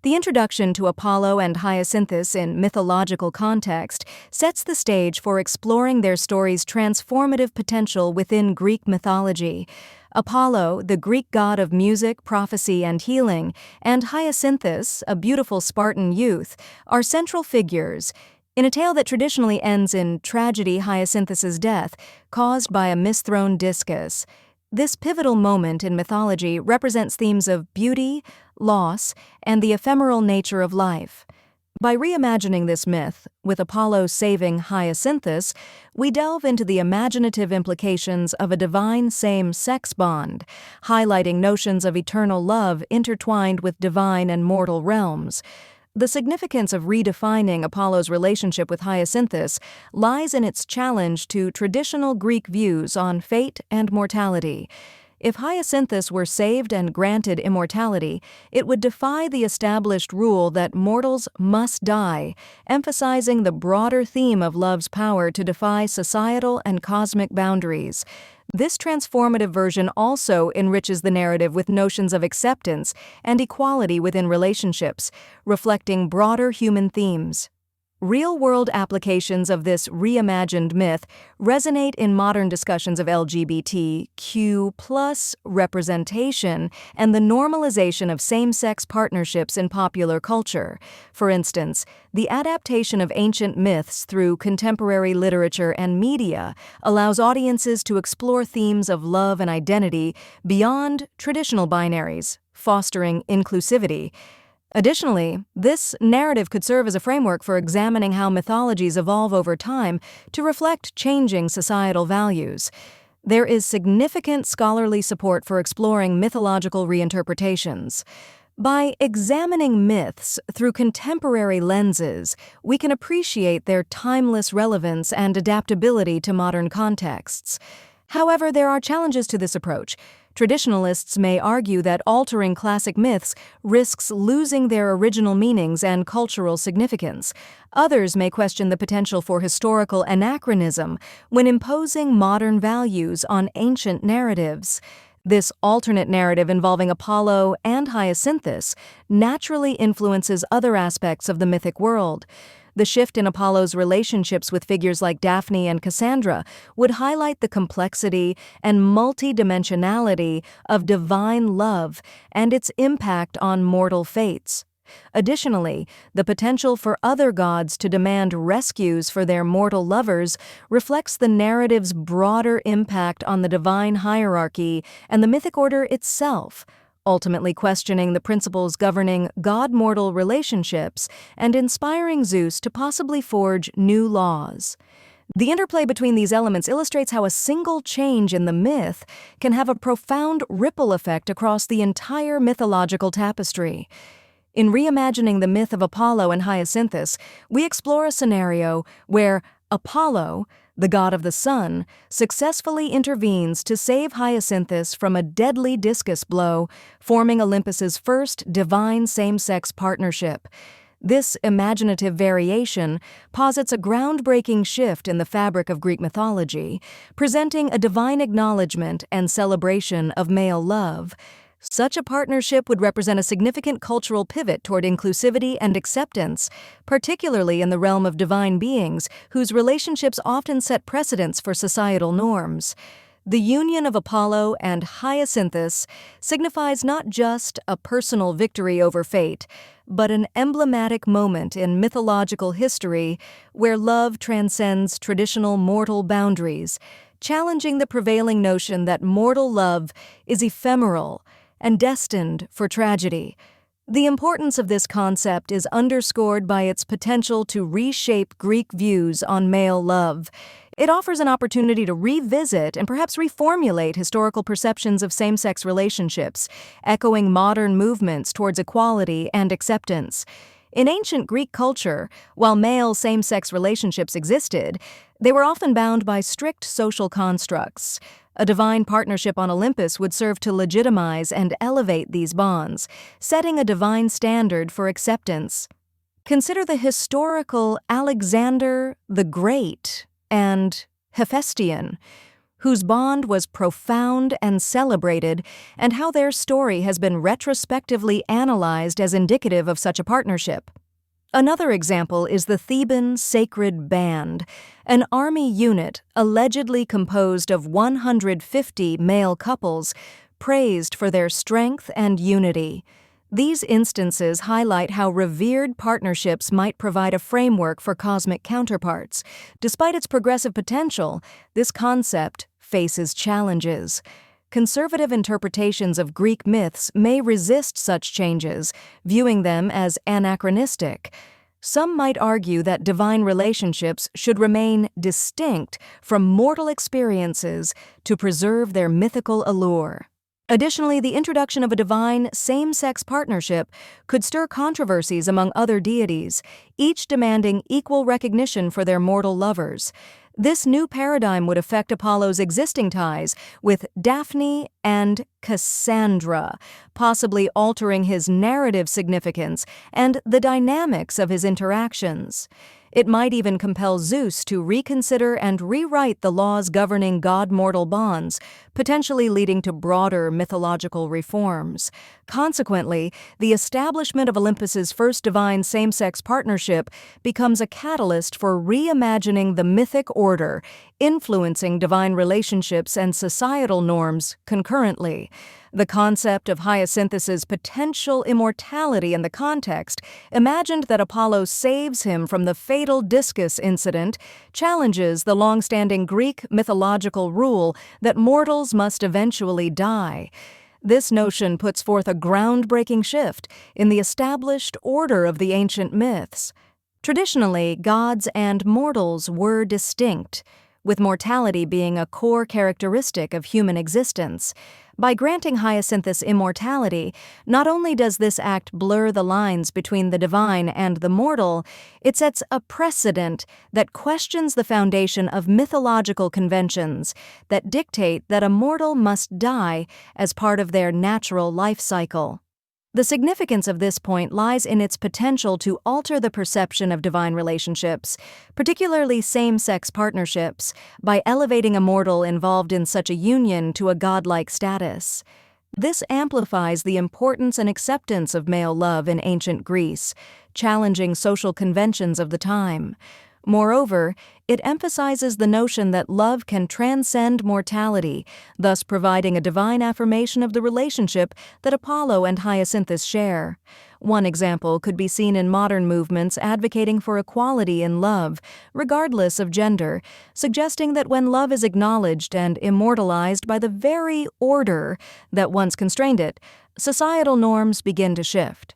The introduction to Apollo and Hyacinthus in mythological context sets the stage for exploring their story's transformative potential within Greek mythology. Apollo, the Greek god of music, prophecy, and healing, and Hyacinthus, a beautiful Spartan youth, are central figures. In a tale that traditionally ends in tragedy, Hyacinthus's death, caused by a misthrown discus. This pivotal moment in mythology represents themes of beauty, loss, and the ephemeral nature of life. By reimagining this myth, with Apollo saving Hyacinthus, we delve into the imaginative implications of a divine same-sex bond, highlighting notions of eternal love intertwined with divine and mortal realms. The significance of redefining Apollo's relationship with Hyacinthus lies in its challenge to traditional Greek views on fate and mortality. If Hyacinthus were saved and granted immortality, it would defy the established rule that mortals must die, emphasizing the broader theme of love's power to defy societal and cosmic boundaries. This transformative version also enriches the narrative with notions of acceptance and equality within relationships, reflecting broader human themes. Real-world applications of this reimagined myth resonate in modern discussions of LGBTQ+ representation and the normalization of same-sex partnerships in popular culture. For instance, the adaptation of ancient myths through contemporary literature and media allows audiences to explore themes of love and identity beyond traditional binaries, fostering inclusivity. Additionally, this narrative could serve as a framework for examining how mythologies evolve over time to reflect changing societal values. There is significant scholarly support for exploring mythological reinterpretations. By examining myths through contemporary lenses, we can appreciate their timeless relevance and adaptability to modern contexts. However, there are challenges to this approach. Traditionalists may argue that altering classic myths risks losing their original meanings and cultural significance. Others may question the potential for historical anachronism when imposing modern values on ancient narratives. This alternate narrative involving Apollo and Hyacinthus naturally influences other aspects of the mythic world. The shift in Apollo's relationships with figures like Daphne and Cassandra would highlight the complexity and multidimensionality of divine love and its impact on mortal fates. Additionally, the potential for other gods to demand rescues for their mortal lovers reflects the narrative's broader impact on the divine hierarchy and the mythic order itself, ultimately questioning the principles governing god-mortal relationships and inspiring Zeus to possibly forge new laws. The interplay between these elements illustrates how a single change in the myth can have a profound ripple effect across the entire mythological tapestry. In reimagining the myth of Apollo and Hyacinthus, we explore a scenario where Apollo, the god of the sun, successfully intervenes to save Hyacinthus from a deadly discus blow, forming Olympus's first divine same-sex partnership. This imaginative variation posits a groundbreaking shift in the fabric of Greek mythology, presenting a divine acknowledgement and celebration of male love. Such a partnership would represent a significant cultural pivot toward inclusivity and acceptance, particularly in the realm of divine beings, whose relationships often set precedents for societal norms. The union of Apollo and Hyacinthus signifies not just a personal victory over fate, but an emblematic moment in mythological history where love transcends traditional mortal boundaries, challenging the prevailing notion that mortal love is ephemeral and destined for tragedy. The importance of this concept is underscored by its potential to reshape Greek views on male love. It offers an opportunity to revisit and perhaps reformulate historical perceptions of same-sex relationships, echoing modern movements towards equality and acceptance. In ancient Greek culture, while male same-sex relationships existed, they were often bound by strict social constructs. A divine partnership on Olympus would serve to legitimize and elevate these bonds, setting a divine standard for acceptance. Consider the historical Alexander the Great and Hephaestion, whose bond was profound and celebrated, and how their story has been retrospectively analyzed as indicative of such a partnership. Another example is the Theban Sacred Band, an army unit allegedly composed of 150 male couples, praised for their strength and unity. These instances highlight how revered partnerships might provide a framework for cosmic counterparts. Despite its progressive potential, this concept faces challenges. Conservative interpretations of Greek myths may resist such changes, viewing them as anachronistic. Some might argue that divine relationships should remain distinct from mortal experiences to preserve their mythical allure. Additionally, the introduction of a divine same-sex partnership could stir controversies among other deities, each demanding equal recognition for their mortal lovers. This new paradigm would affect Apollo's existing ties with Daphne and Cassandra, possibly altering his narrative significance and the dynamics of his interactions. It might even compel Zeus to reconsider and rewrite the laws governing god-mortal bonds, potentially leading to broader mythological reforms. Consequently, the establishment of Olympus's first divine same-sex partnership becomes a catalyst for reimagining the mythic order, influencing divine relationships and societal norms concurrently. The concept of Hyacinthus's potential immortality in the context, imagined that Apollo saves him from the fatal discus incident, challenges the long-standing Greek mythological rule that mortals must eventually die. This notion puts forth a groundbreaking shift in the established order of the ancient myths. Traditionally, gods and mortals were distinct, with mortality being a core characteristic of human existence. By granting Hyacinthus immortality, not only does this act blur the lines between the divine and the mortal, it sets a precedent that questions the foundation of mythological conventions that dictate that a mortal must die as part of their natural life cycle. The significance of this point lies in its potential to alter the perception of divine relationships, particularly same-sex partnerships, by elevating a mortal involved in such a union to a godlike status. This amplifies the importance and acceptance of male love in ancient Greece, challenging social conventions of the time. Moreover, it emphasizes the notion that love can transcend mortality, thus providing a divine affirmation of the relationship that Apollo and Hyacinthus share. One example could be seen in modern movements advocating for equality in love, regardless of gender, suggesting that when love is acknowledged and immortalized by the very order that once constrained it, societal norms begin to shift.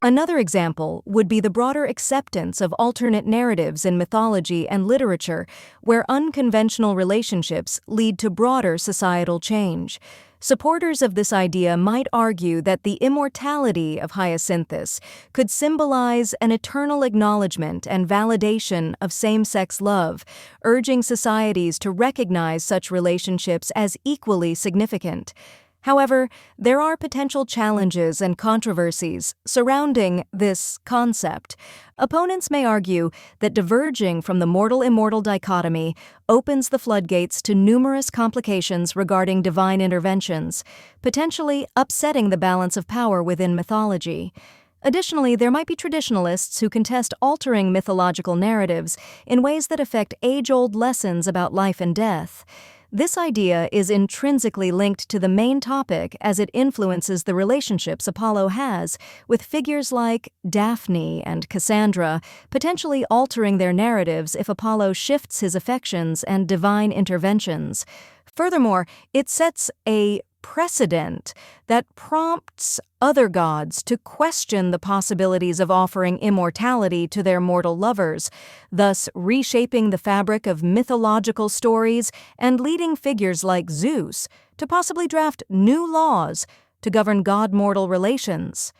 Another example would be the broader acceptance of alternate narratives in mythology and literature, where unconventional relationships lead to broader societal change. Supporters of this idea might argue that the immortality of Hyacinthus could symbolize an eternal acknowledgement and validation of same-sex love, urging societies to recognize such relationships as equally significant. However, there are potential challenges and controversies surrounding this concept. Opponents may argue that diverging from the mortal-immortal dichotomy opens the floodgates to numerous complications regarding divine interventions, potentially upsetting the balance of power within mythology. Additionally, there might be traditionalists who contest altering mythological narratives in ways that affect age-old lessons about life and death. This idea is intrinsically linked to the main topic as it influences the relationships Apollo has with figures like Daphne and Cassandra, potentially altering their narratives if Apollo shifts his affections and divine interventions. Furthermore, it sets a precedent that prompts other gods to question the possibilities of offering immortality to their mortal lovers, thus reshaping the fabric of mythological stories and leading figures like Zeus to possibly draft new laws to govern god-mortal relations.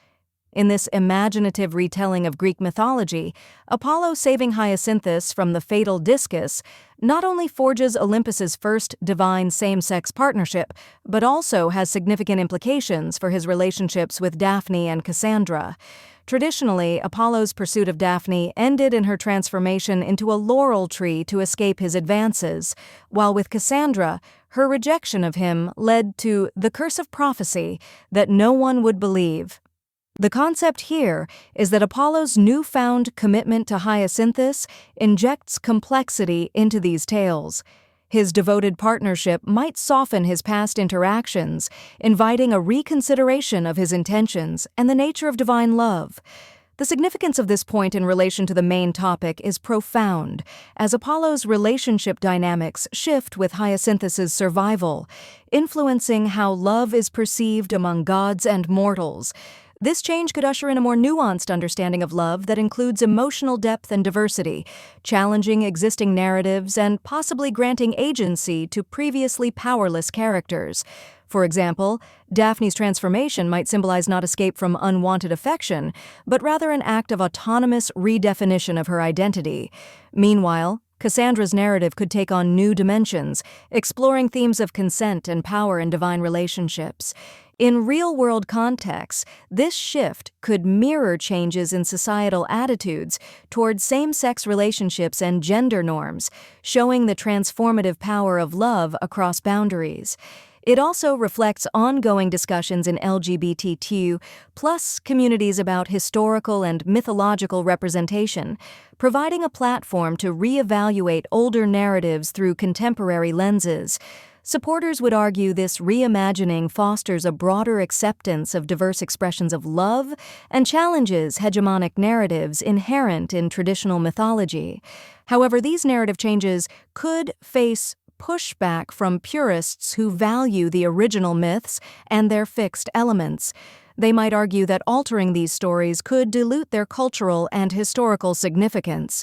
In this imaginative retelling of Greek mythology, Apollo saving Hyacinthus from the fatal discus not only forges Olympus's first divine same-sex partnership, but also has significant implications for his relationships with Daphne and Cassandra. Traditionally, Apollo's pursuit of Daphne ended in her transformation into a laurel tree to escape his advances, while with Cassandra, her rejection of him led to the curse of prophecy that no one would believe. The concept here is that Apollo's newfound commitment to Hyacinthus injects complexity into these tales. His devoted partnership might soften his past interactions, inviting a reconsideration of his intentions and the nature of divine love. The significance of this point in relation to the main topic is profound, as Apollo's relationship dynamics shift with Hyacinthus's survival, influencing how love is perceived among gods and mortals. This change could usher in a more nuanced understanding of love that includes emotional depth and diversity, challenging existing narratives and possibly granting agency to previously powerless characters. For example, Daphne's transformation might symbolize not escape from unwanted affection, but rather an act of autonomous redefinition of her identity. Meanwhile, Cassandra's narrative could take on new dimensions, exploring themes of consent and power in divine relationships. In real-world contexts, this shift could mirror changes in societal attitudes toward same-sex relationships and gender norms, showing the transformative power of love across boundaries. It also reflects ongoing discussions in LGBTQ plus communities about historical and mythological representation, providing a platform to reevaluate older narratives through contemporary lenses. Supporters would argue this reimagining fosters a broader acceptance of diverse expressions of love and challenges hegemonic narratives inherent in traditional mythology. However, these narrative changes could face pushback from purists who value the original myths and their fixed elements. They might argue that altering these stories could dilute their cultural and historical significance.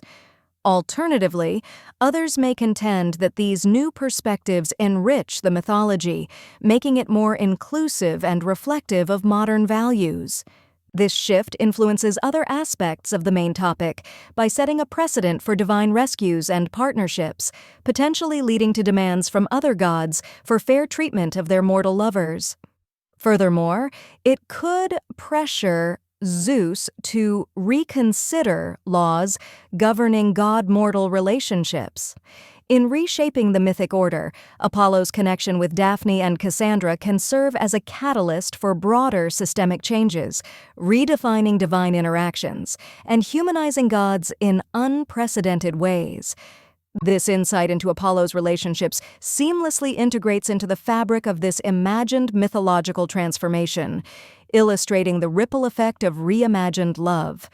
Alternatively, others may contend that these new perspectives enrich the mythology, making it more inclusive and reflective of modern values. This shift influences other aspects of the main topic by setting a precedent for divine rescues and partnerships, potentially leading to demands from other gods for fair treatment of their mortal lovers. Furthermore, it could pressure Zeus to reconsider laws governing god-mortal relationships. In reshaping the mythic order, Apollo's connection with Daphne and Cassandra can serve as a catalyst for broader systemic changes, redefining divine interactions and humanizing gods in unprecedented ways. This insight into Apollo's relationships seamlessly integrates into the fabric of this imagined mythological transformation, illustrating the ripple effect of reimagined love.